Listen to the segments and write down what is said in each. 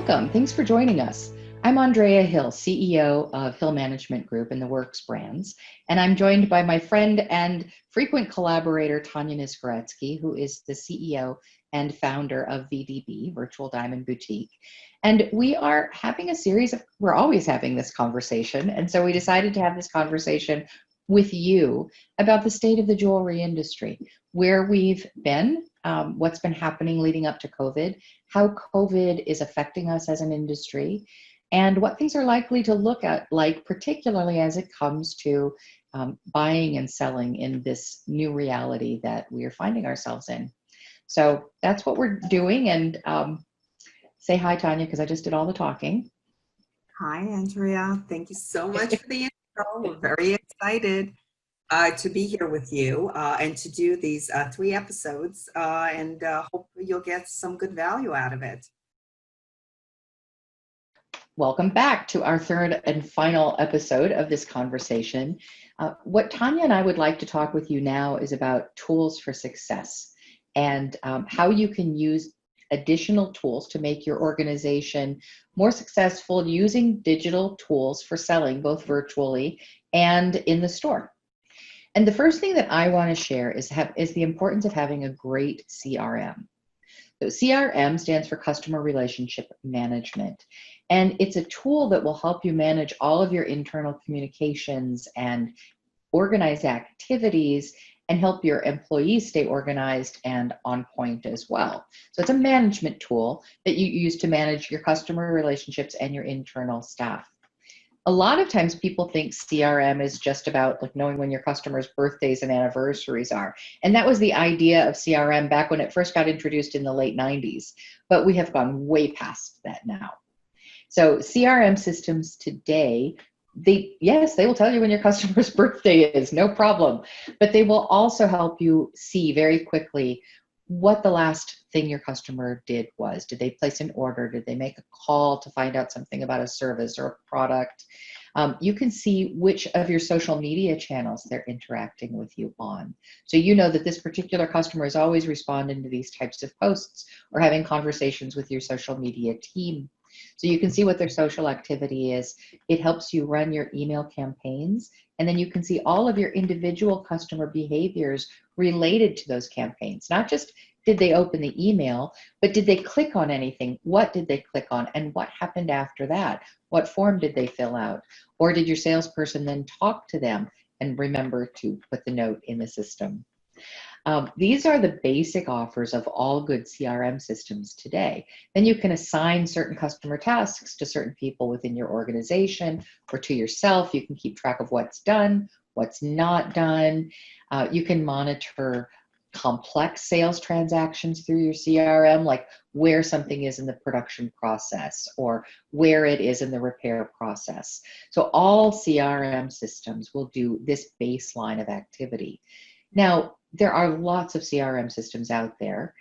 Welcome. Thanks for joining us. I'm Andrea Hill, CEO of Hill Management Group and the Works brands, and I'm joined by my friend and frequent collaborator, Tanya Nisguretsky, who is the CEO and founder of VDB, Virtual Diamond Boutique. And we are having a series of, we're always having this conversation, and so we decided to have this conversation with you about the state of the jewelry industry, where we've been, what's been happening leading up to COVID, how COVID is affecting us as an industry, and what things are likely to look at like, particularly as it comes to buying and selling in this new reality that we are finding ourselves in. So that's what we're doing. And say hi, Tanya, because I just did all the talking. Hi, Andrea. Thank you so much for the intro. We're very excited to be here with you and to do these 3 episodes and hope you'll get some good value out of it. Welcome back to our third and final episode of this conversation. What Tanya and I would like to talk with you now is about tools for success and how you can use additional tools to make your organization more successful using digital tools for selling, both virtually and in the store. And the first thing that I want to share is the importance of having a great CRM. So CRM stands for Customer Relationship Management. And it's a tool that will help you manage all of your internal communications and organize activities and help your employees stay organized and on point as well. So it's a management tool that you use to manage your customer relationships and your internal staff. A lot of times people think CRM is just about like knowing when your customers' birthdays and anniversaries are. And that was the idea of CRM back when it first got introduced in the late 90s. But we have gone way past that now. So CRM systems today, they will tell you when your customer's birthday is, no problem. But they will also help you see very quickly what the last thing your customer did was. Did they place an order? Did they make a call to find out something about a service or a product? You can see which of your social media channels they're interacting with you on. So you know that this particular customer is always responding to these types of posts or having conversations with your social media team. So you can see what their social activity is. It helps you run your email campaigns, and then you can see all of your individual customer behaviors related to those campaigns. Not just did they open the email, but did they click on anything? What did they click on? And what happened after that? What form did they fill out? Or did your salesperson then talk to them and remember to put the note in the system? These are the basic offers of all good CRM systems today. Then you can assign certain customer tasks to certain people within your organization or to yourself. You can keep track of what's done, what's not done. You can monitor complex sales transactions through your CRM, like where something is in the production process or where it is in the repair process. So all CRM systems will do this baseline of activity. Now, there are lots of CRM systems out there,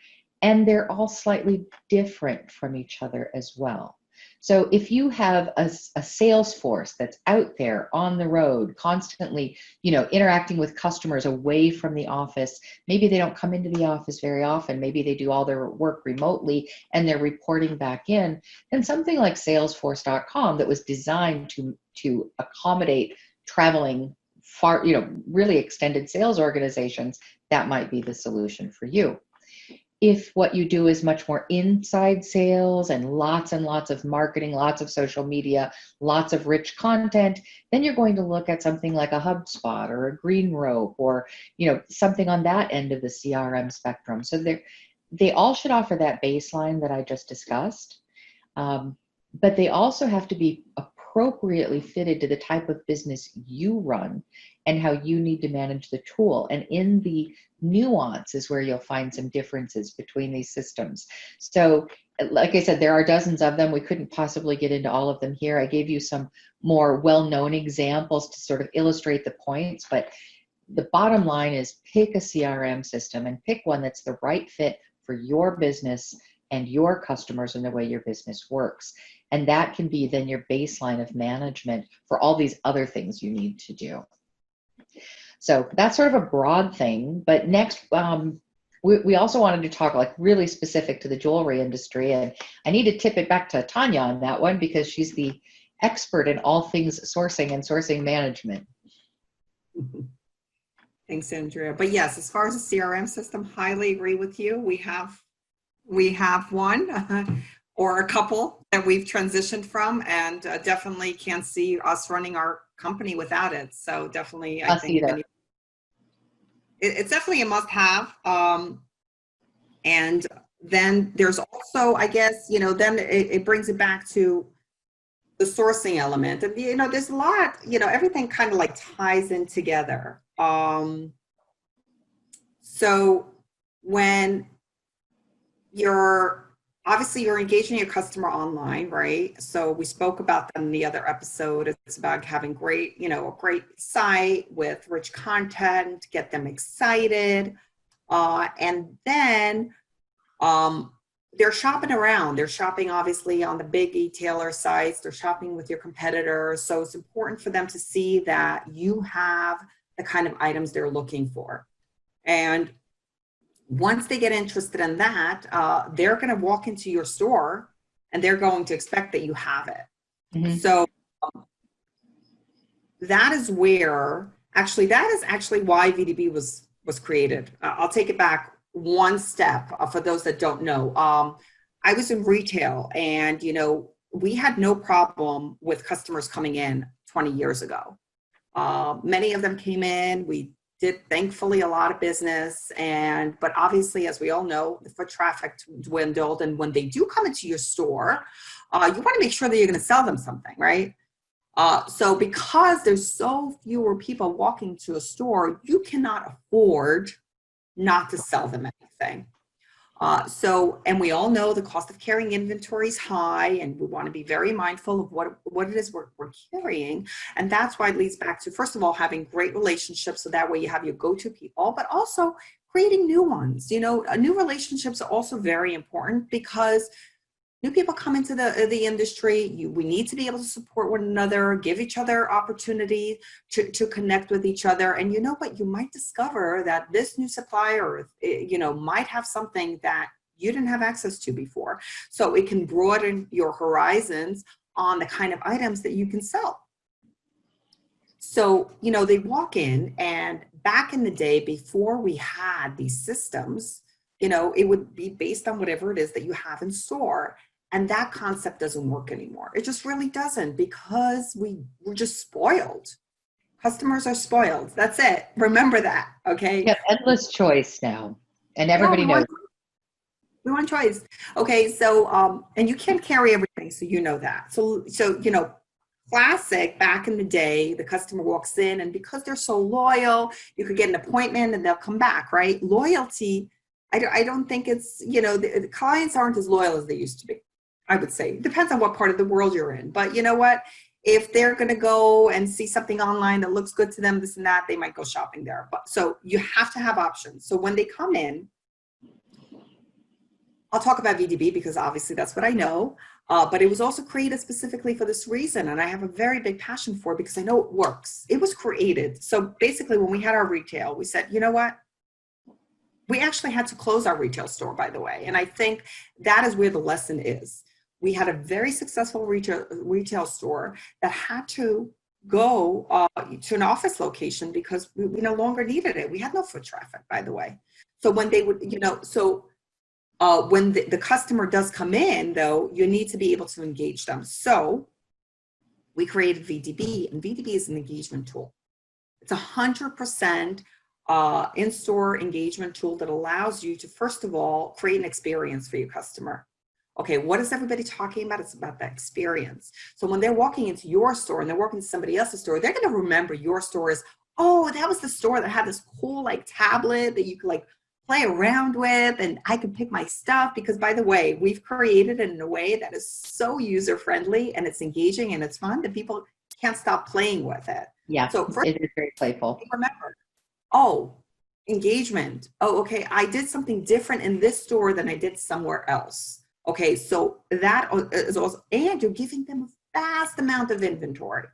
and they're all slightly different from each other as well. So if you have a sales force that's out there on the road, constantly, interacting with customers away from the office, maybe they don't come into the office very often, maybe they do all their work remotely and they're reporting back in, then something like Salesforce.com that was designed to accommodate traveling far, really extended sales organizations, that might be the solution for you. If what you do is much more inside sales and lots of marketing, lots of social media, lots of rich content, then you're going to look at something like a HubSpot or a Green Rope or, something on that end of the CRM spectrum. So they all should offer that baseline that I just discussed, but they also have to be appropriately fitted to the type of business you run and how you need to manage the tool. And in the nuance is where you'll find some differences between these systems. So like I said, there are dozens of them. We couldn't possibly get into all of them here. I gave you some more well-known examples to sort of illustrate the points, but the bottom line is pick a CRM system and pick one that's the right fit for your business and your customers and the way your business works. And that can be then your baseline of management for all these other things you need to do. So that's sort of a broad thing, but next we also wanted to talk like really specific to the jewelry industry. And I need to tip it back to Tanya on that one because she's the expert in all things sourcing and sourcing management. Thanks, Andrea. But yes, as far as the CRM system, highly agree with you. We have one or a couple that we've transitioned from, and definitely can't see us running our company without it. So definitely, I think it's definitely a must-have. And then there's also, I guess, then it brings it back to the sourcing element. And, there's a lot, everything kind of like ties in together. So when you're engaging your customer online, right? So we spoke about that in the other episode. It's about having a great site with rich content, get them excited. And then they're shopping around. They're shopping obviously on the big retailer sites. They're shopping with your competitors. So it's important for them to see that you have the kind of items they're looking for. And once they get interested in that, they're going to walk into your store and they're going to expect that you have it. Mm-hmm. So that is actually why VDB was created. I'll take it back one step for those that don't know. I was in retail, and we had no problem with customers coming in 20 years ago. Many of them came in. We did, thankfully, a lot of business, but obviously, as we all know, the foot traffic dwindled. And when they do come into your store, you want to make sure that you're going to sell them something, right? So because there's so fewer people walking to a store, you cannot afford not to sell them anything. And we all know the cost of carrying inventory is high, and we want to be very mindful of what it is we're carrying. And that's why it leads back to, first of all, having great relationships, so that way you have your go-to people, but also creating new ones. New relationships are also very important because new people come into the industry. We need to be able to support one another, give each other opportunity to connect with each other. And you know what? You might discover that this new supplier, might have something that you didn't have access to before. So it can broaden your horizons on the kind of items that you can sell. So, they walk in, and back in the day, before we had these systems, it would be based on whatever it is that you have in store. And that concept doesn't work anymore. It just really doesn't, because we're just spoiled. Customers are spoiled. That's it. Remember that, okay? You have endless choice now, and everybody knows. We want choice. Okay, so, and you can't carry everything, so you know that. So classic, back in the day, the customer walks in, and because they're so loyal, you could get an appointment and they'll come back, right? Loyalty, I don't think it's, the clients aren't as loyal as they used to be. I would say. It depends on what part of the world you're in. But you know what? If they're going to go and see something online that looks good to them, this and that, they might go shopping there. But so you have to have options. So when they come in, I'll talk about VDB because obviously that's what I know. But it was also created specifically for this reason. And I have a very big passion for it because I know it works. It was created. So basically, when we had our retail, we said, you know what? We actually had to close our retail store, by the way. And I think that is where the lesson is. We had a very successful retail store that had to go to an office location because we no longer needed it. We had no foot traffic, by the way. So when they would, when the customer does come in, though, you need to be able to engage them. So we created VDB, and VDB is an engagement tool. It's 100% in-store engagement tool that allows you to, first of all, create an experience for your customer. Okay, what is everybody talking about? It's about that experience. So when they're walking into your store and they're walking to somebody else's store, they're going to remember your store as, oh, that was the store that had this cool tablet that you could play around with, and I could pick my stuff. Because by the way, we've created it in a way that is so user-friendly, and it's engaging and it's fun that people can't stop playing with it. Yeah, so it is very playful. Remember, engagement. Oh, okay, I did something different in this store than I did somewhere else. Okay, so that is also, and you're giving them a vast amount of inventory.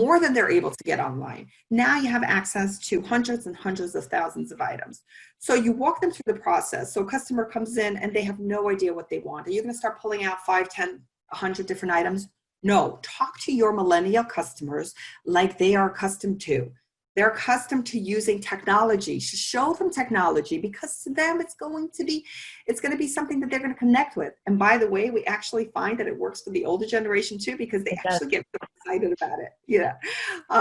more than they're able to get online. Now you have access to hundreds and hundreds of thousands of items. So you walk them through the process. So a customer comes in and they have no idea what they want. Are you going to start pulling out 5, 10, 100 different items? No, talk to your millennial customers like they are accustomed to. They're accustomed to using technology. Show them technology, because to them it's going to be something that they're going to connect with. And by the way, we actually find that it works for the older generation too, because they actually get so excited about it. Yeah,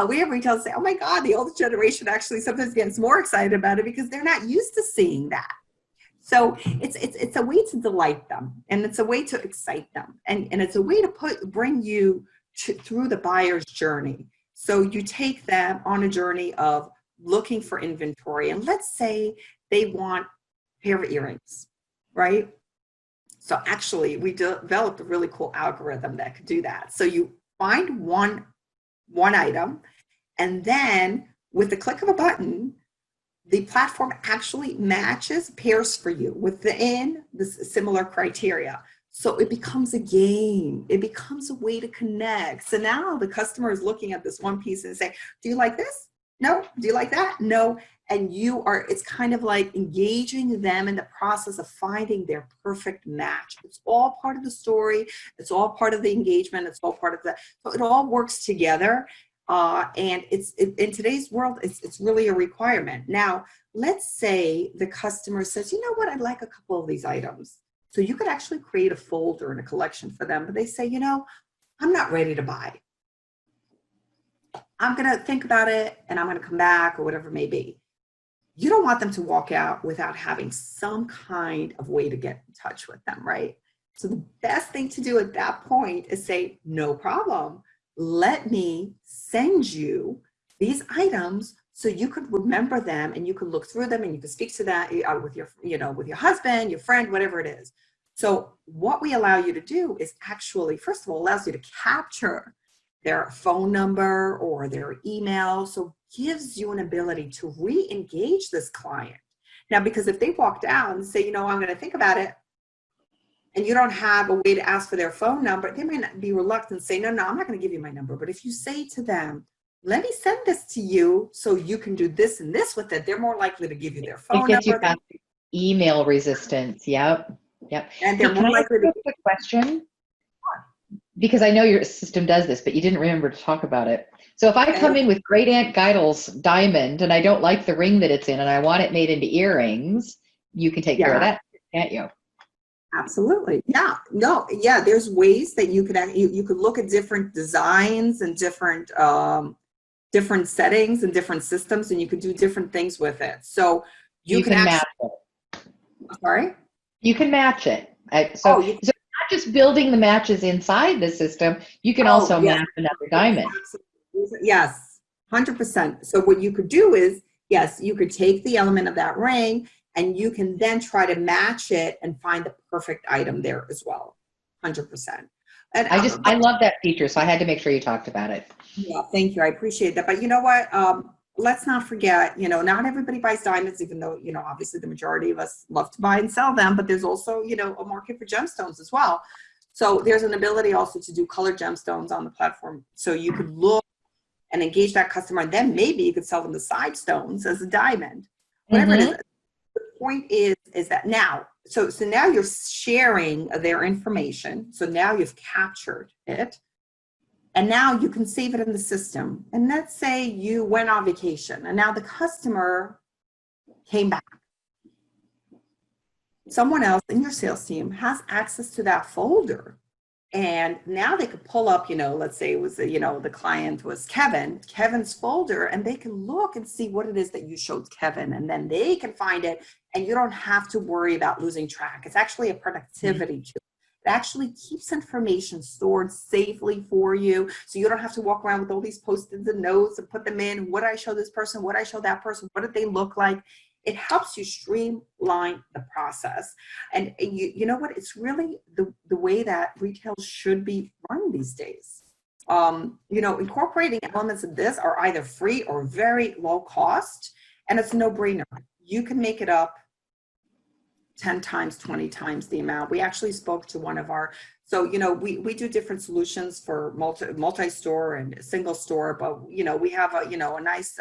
we have retailers say, "Oh my God, the older generation actually sometimes gets more excited about it because they're not used to seeing that." So it's a way to delight them, and it's a way to excite them, and it's a way to bring you through the buyer's journey. So you take them on a journey of looking for inventory, and let's say they want a pair of earrings, right? So actually, we developed a really cool algorithm that could do that. So you find one item, and then with the click of a button, the platform actually matches pairs for you within the similar criteria. So it becomes a game. It becomes a way to connect. So now the customer is looking at this one piece and saying, do you like this? No. Do you like that? No. And it's kind of like engaging them in the process of finding their perfect match. It's all part of the story. It's all part of the engagement. It's all part of so it all works together. And in today's world, it's really a requirement. Now, let's say the customer says, you know what, I'd like a couple of these items. So you could actually create a folder and a collection for them, but they say, you know, I'm not ready to buy. I'm going to think about it and I'm going to come back, or whatever it may be. You don't want them to walk out without having some kind of way to get in touch with them, right? So the best thing to do at that point is say, no problem. Let me send you these items so you could remember them, and you could look through them, and you could speak to that with your husband, your friend, whatever it is. So what we allow you to do is actually, first of all, allows you to capture their phone number or their email. So gives you an ability to re-engage this client. Now, because if they walk down and say, you know, I'm going to think about it, and you don't have a way to ask for their phone number, they may not be reluctant to say, no, I'm not going to give you my number. But if you say to them, let me send this to you so you can do this and this with it, they're more likely to give you their phone number. It gets you past email resistance. Yep. And they're more likely to. A question? Because I know your system does this, but you didn't remember to talk about it. So if I come in with Great Aunt Geidel's diamond and I don't like the ring that it's in and I want it made into earrings, you can take care of that, can't you? Absolutely. Yeah. No. Yeah. There's ways that you could look at different designs and different settings and different systems, and you could do different things with it. So you can match it. Sorry? You can match it. So not just building the matches inside the system, you can also match another diamond. Absolutely. Yes, 100%. So what you could do is, yes, you could take the element of that ring, and you can then try to match it and find the perfect item there as well. 100%. And I love that feature, so I had to make sure you talked about it. Yeah, thank you. I appreciate that. But you know what? Let's not forget, not everybody buys diamonds, even though, obviously the majority of us love to buy and sell them, but there's also, a market for gemstones as well. So there's an ability also to do colored gemstones on the platform. So you could look and engage that customer, and then maybe you could sell them the side stones as a diamond, whatever it is. The point is that now, so now you're sharing their information. So now you've captured it. And now you can save it in the system. And let's say you went on vacation and now the customer came back. Someone else in your sales team has access to that folder. And now they could pull up, let's say it was, the client was Kevin's folder, and they can look and see what it is that you showed Kevin, and then they can find it, and you don't have to worry about losing track. It's actually a productivity tool. It actually keeps information stored safely for you, so you don't have to walk around with all these post-its and notes and put them in. What did I show this person? What did I show that person? What did they look like? It helps you streamline the process. And you know what? It's really the way that retail should be run these days. Incorporating elements of this are either free or very low cost, and it's a no-brainer. You can make it up 10 times, 20 times the amount. We actually spoke to one of our So, we do different solutions for multi-store and single store, but, we have a nice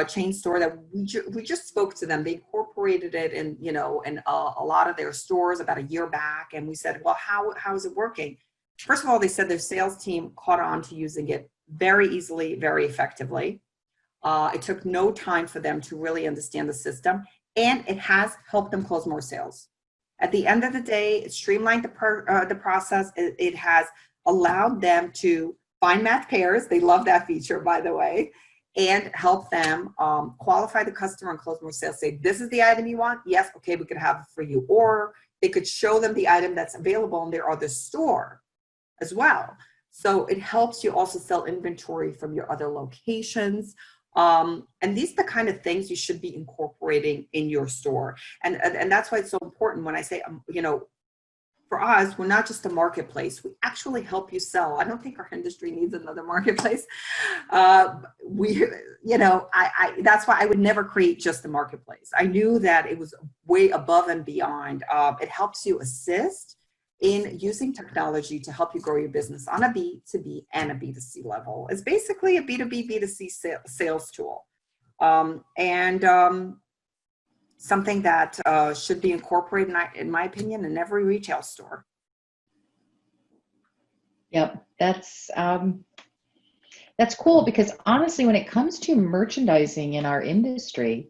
chain store that we just spoke to them. They incorporated it in a lot of their stores about a year back. And we said, well, how is it working? First of all, they said their sales team caught on to using it very easily, very effectively. It took no time for them to really understand the system, and it has helped them close more sales. At the end of the day, it streamlined the process. It has allowed them to find match pairs. They love that feature, by the way, and help them qualify the customer and close more sales. Say, this is the item you want? Yes, okay, we could have it for you. Or they could show them the item that's available in their other store as well. So it helps you also sell inventory from your other locations. And these are the kind of things you should be incorporating in your store. And that's why it's so important when I say, for us, we're not just a marketplace. We actually help you sell. I don't think our industry needs another marketplace. That's why I would never create just a marketplace. I knew that it was way above and beyond. It helps you assist in using technology to help you grow your business on a B2B and a B2C level. It's basically a B2B, B2C sales tool. Something that should be incorporated, in my opinion, in every retail store. Yep, that's cool, because honestly, when it comes to merchandising in our industry,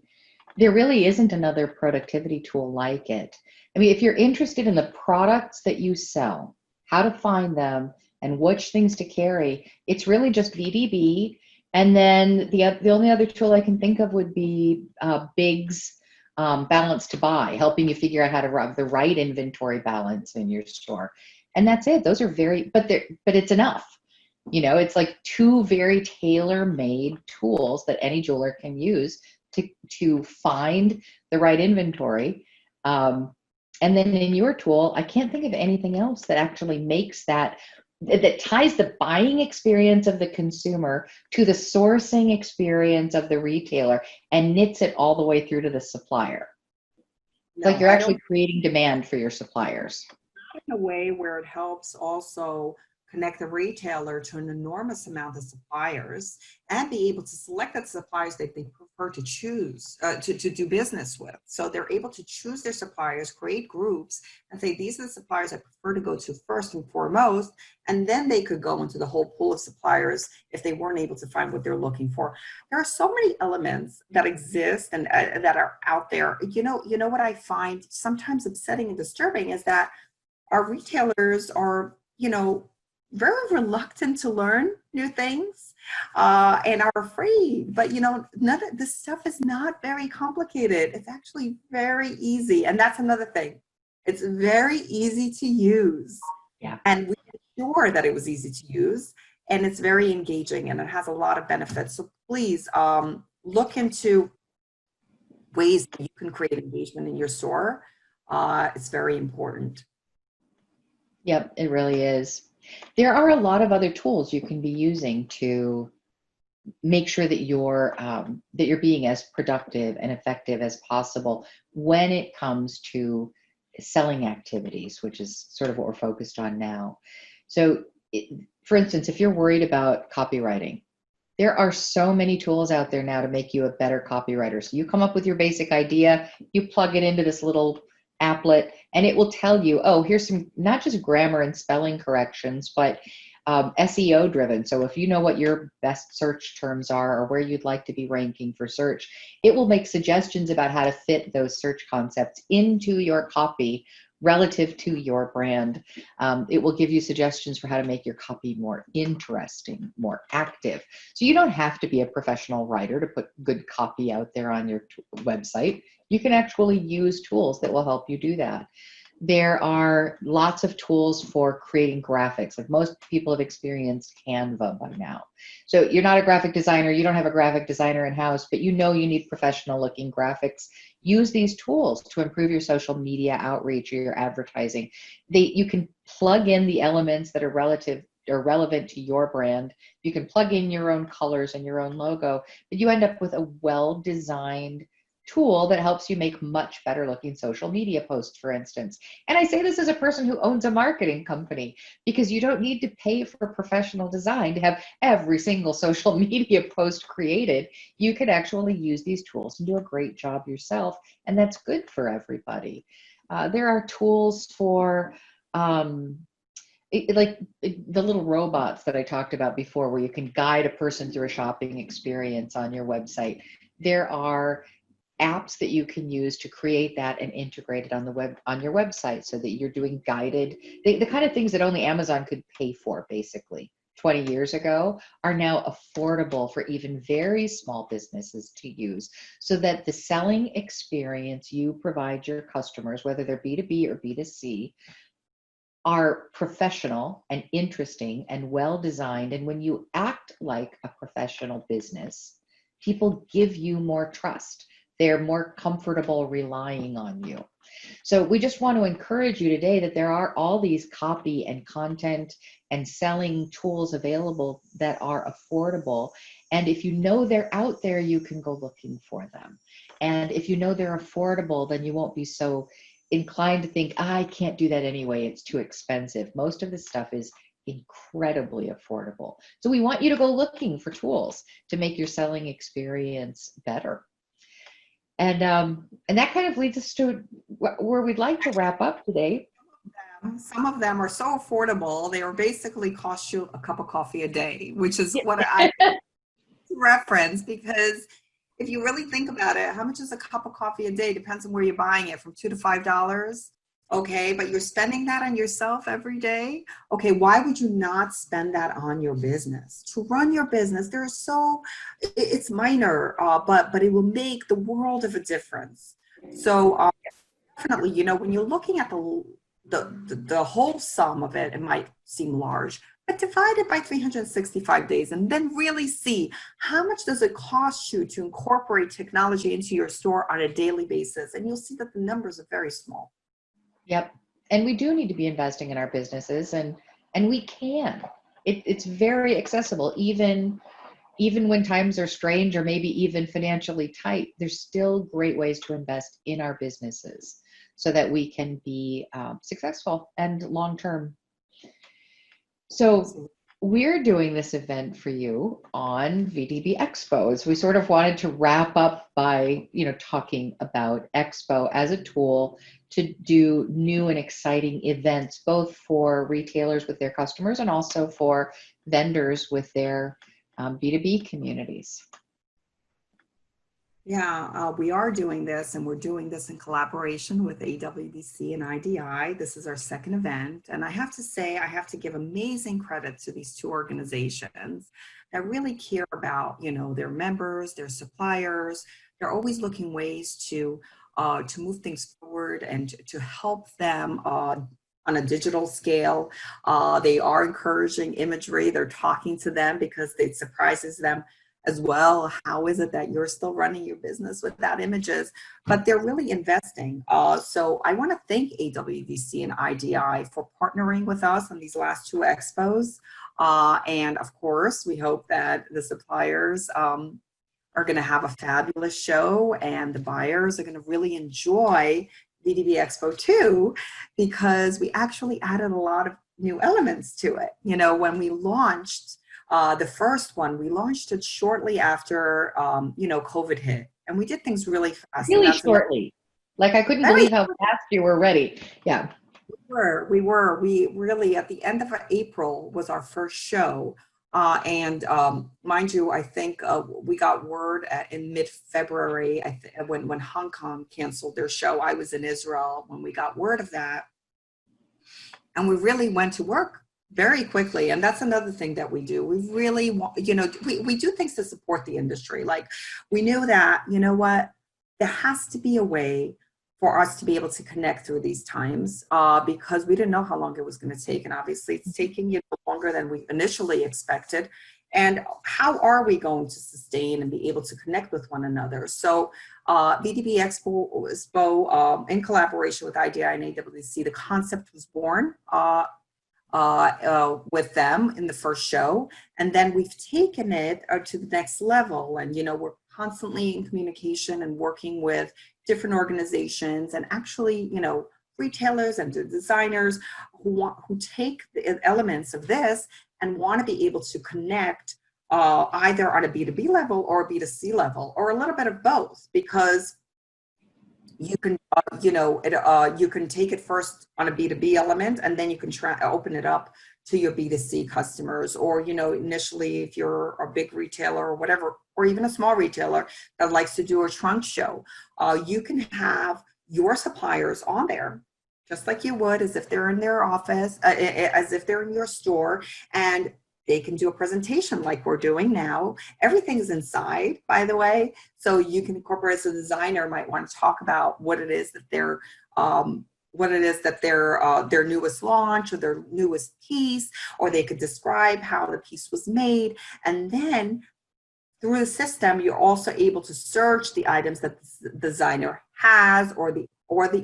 there really isn't another productivity tool like it. I mean, if you're interested in the products that you sell, how to find them, and which things to carry, it's really just VDB. And then the only other tool I can think of would be Big's balance to buy, helping you figure out how to run the right inventory balance in your store. And that's it. Those are but it's enough. It's like two very tailor-made tools that any jeweler can use to find the right inventory. And then in your tool, I can't think of anything else that actually makes that ties the buying experience of the consumer to the sourcing experience of the retailer and knits it all the way through to the supplier. It's like you're actually creating demand for your suppliers. In a way where it helps also connect the retailer to an enormous amount of suppliers and be able to select the suppliers that they prefer to choose to do business with. So they're able to choose their suppliers, create groups, and say, these are the suppliers I prefer to go to first and foremost. And then they could go into the whole pool of suppliers if they weren't able to find what they're looking for. There are so many elements that exist and that are out there. You know what I find sometimes upsetting and disturbing is that our retailers are, very reluctant to learn new things and are afraid. But, none of this stuff is not very complicated. It's actually very easy. And that's another thing. It's very easy to use. Yeah. And we were sure that it was easy to use. And it's very engaging and it has a lot of benefits. So please look into ways that you can create engagement in your store. It's very important. Yep, it really is. There are a lot of other tools you can be using to make sure that you're being as productive and effective as possible when it comes to selling activities, which is sort of what we're focused on now. So, for instance, if you're worried about copywriting, there are so many tools out there now to make you a better copywriter. So you come up with your basic idea, you plug it into this little applet, and it will tell you, oh, here's some, not just grammar and spelling corrections, but SEO driven. So if you know what your best search terms are or where you'd like to be ranking for search, it will make suggestions about how to fit those search concepts into your copy relative to your brand. It will give you suggestions for how to make your copy more interesting, more active. So you don't have to be a professional writer to put good copy out there on your website. You can actually use tools that will help you do that. There are lots of tools for creating graphics. Like most people have experienced Canva by now. So you're not a graphic designer, you don't have a graphic designer in-house, but you know you need professional looking graphics. Use these tools to improve your social media outreach or your advertising. You can plug in the elements that are relevant to your brand. You can plug in your own colors and your own logo, but you end up with a well-designed tool that helps you make much better looking social media posts, for instance. And I say this as a person who owns a marketing company, because you don't need to pay for professional design to have every single social media post created. You can actually use these tools and do a great job yourself, and that's good for everybody. There are tools for like the little robots that I talked about before, where you can guide a person through a shopping experience on your website. There are apps that you can use to create that and integrate it on the web, on your website, so that you're doing guided, the kind of things that only Amazon could pay for, basically 20 years ago, are now affordable for even very small businesses to use, so that the selling experience you provide your customers, whether they're B2B or B2C, are professional and interesting and well designed. And when you act like a professional business, people give you more trust. They're more comfortable relying on you. So we just want to encourage you today that there are all these copy and content and selling tools available that are affordable. And if you know they're out there, you can go looking for them. And if you know they're affordable, then you won't be so inclined to think, I can't do that anyway, it's too expensive. Most of this stuff is incredibly affordable. So we want you to go looking for tools to make your selling experience better. And that kind of leads us to where we'd like to wrap up today. Some of them are so affordable, they are basically cost you a cup of coffee a day, which is what I reference, because if you really think about it, how much is a cup of coffee a day? Depends on where you're buying it, from $2 to $5. Okay, but you're spending that on yourself every day. Okay, why would you not spend that on your business? To run your business, it's minor, but it will make the world of a difference. So definitely, you know, when you're looking at the whole sum of it, it might seem large, but divide it by 365 days and then really see how much does it cost you to incorporate technology into your store on a daily basis. And you'll see that the numbers are very small. Yep. And we do need to be investing in our businesses, and we can. It's very accessible, even when times are strange or maybe even financially tight. There's still great ways to invest in our businesses so that we can be successful and long-term. So we're doing this event for you on VDB Expo. So we sort of wanted to wrap up by, talking about Expo as a tool to do new and exciting events, both for retailers with their customers and also for vendors with their B2B communities. Yeah, we are doing this, and we're doing this in collaboration with AWDC and IDI. This is our second event, and I have to say, I have to give amazing credit to these two organizations that really care about, their members, their suppliers. They're always looking ways to move things forward and to help them on a digital scale. They are encouraging imagery. They're talking to them because it surprises them as well. How is it that you're still running your business without images? But they're really investing. So I want to thank AWDC and IDI for partnering with us on these last two expos. And of course, we hope that the suppliers are going to have a fabulous show, and the buyers are going to really enjoy VDB Expo 2, because we actually added a lot of new elements to it. When we launched the first one, we launched it shortly after, COVID hit, and we did things really fast. Really shortly. Like, I couldn't believe how fast you were ready. Yeah. We really, at the end of April was our first show. And mind you, I think we got word in mid-February, when Hong Kong canceled their show. I was in Israel when we got word of that. And we really went to work very quickly. And that's another thing that we do. We really want, we do things to support the industry. Like, we knew that, there has to be a way for us to be able to connect through these times, because we didn't know how long it was going to take. And obviously it's taking longer than we initially expected. And how are we going to sustain and be able to connect with one another? So VDB Expo, in collaboration with IDI and AWC, the concept was born with them in the first show. And then we've taken it to the next level. And, we're constantly in communication and working with different organizations, and actually, retailers and designers who take the elements of this and want to be able to connect either on a B2B level or a B2C level, or a little bit of both, because you can, you can take it first on a B2B element, and then you can open it up to your B2C customers. Or, initially, if you're a big retailer or whatever, or even a small retailer that likes to do a trunk show, you can have your suppliers on there, just like you would as if they're in their office, as if they're in your store, and they can do a presentation like we're doing now. Everything's inside, by the way, so you can incorporate. As a designer might want to talk about what it is that their newest launch or their newest piece, or they could describe how the piece was made. And then through the system, you're also able to search the items that the designer has, or the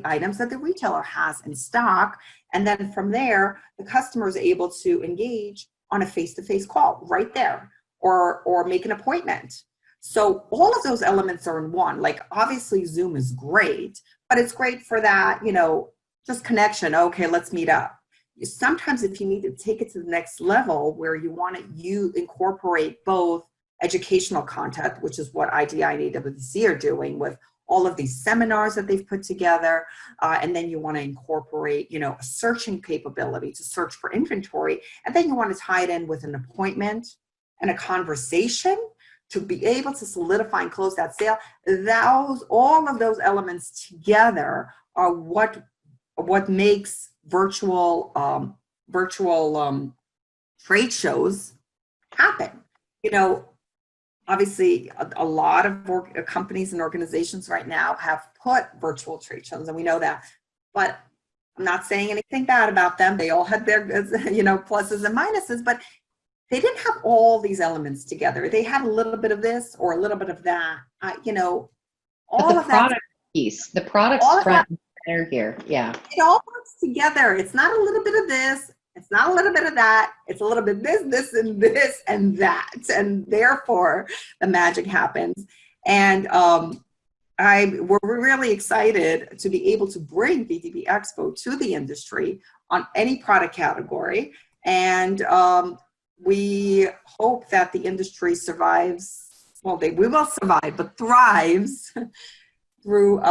items that the retailer has in stock. And then from there, the customer is able to engage on a face-to-face call right there, or make an appointment. So all of those elements are in one. Like, obviously Zoom is great, but it's great for that, just connection. Okay, let's meet up. Sometimes if you need to take it to the next level, where you incorporate both educational content, which is what IDI and AWC are doing with all of these seminars that they've put together, and then you want to incorporate, a searching capability to search for inventory, and then you want to tie it in with an appointment and a conversation to be able to solidify and close that sale. All of those elements together are what makes virtual trade shows happen. Obviously, a lot of companies and organizations right now have put virtual trade shows, and we know that. But I'm not saying anything bad about them. They all had their, pluses and minuses, but they didn't have all these elements together. They had a little bit of this or a little bit of that. All the of product that piece, the product's front and center here. Yeah. It all works together. It's not a little bit of this. It's not a little bit of that. It's a little bit this, and this, and that. And therefore, the magic happens. And we're really excited to be able to bring VDB Expo to the industry on any product category. And we hope that the industry survives. Well, we will survive, but thrives through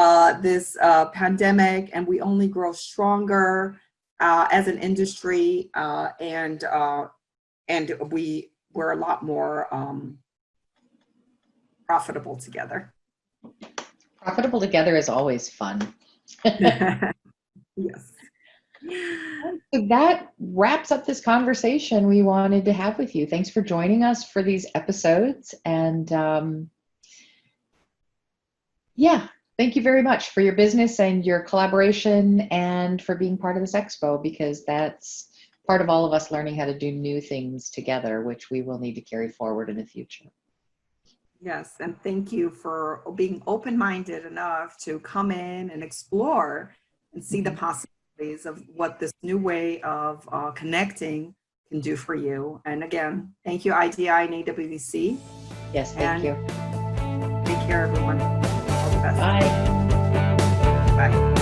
this pandemic. And we only grow stronger as an industry, and we're a lot more profitable together. Profitable together is always fun. Yes. So that wraps up this conversation we wanted to have with you. Thanks for joining us for these episodes. And thank you very much for your business and your collaboration, and for being part of this expo, because that's part of all of us learning how to do new things together, which we will need to carry forward in the future. Yes, and thank you for being open-minded enough to come in and explore and see the possibilities of what this new way of connecting can do for you. And again, thank you, IDI and AWC. Yes, thank you. Take care, everyone. All the best. Bye. Bye.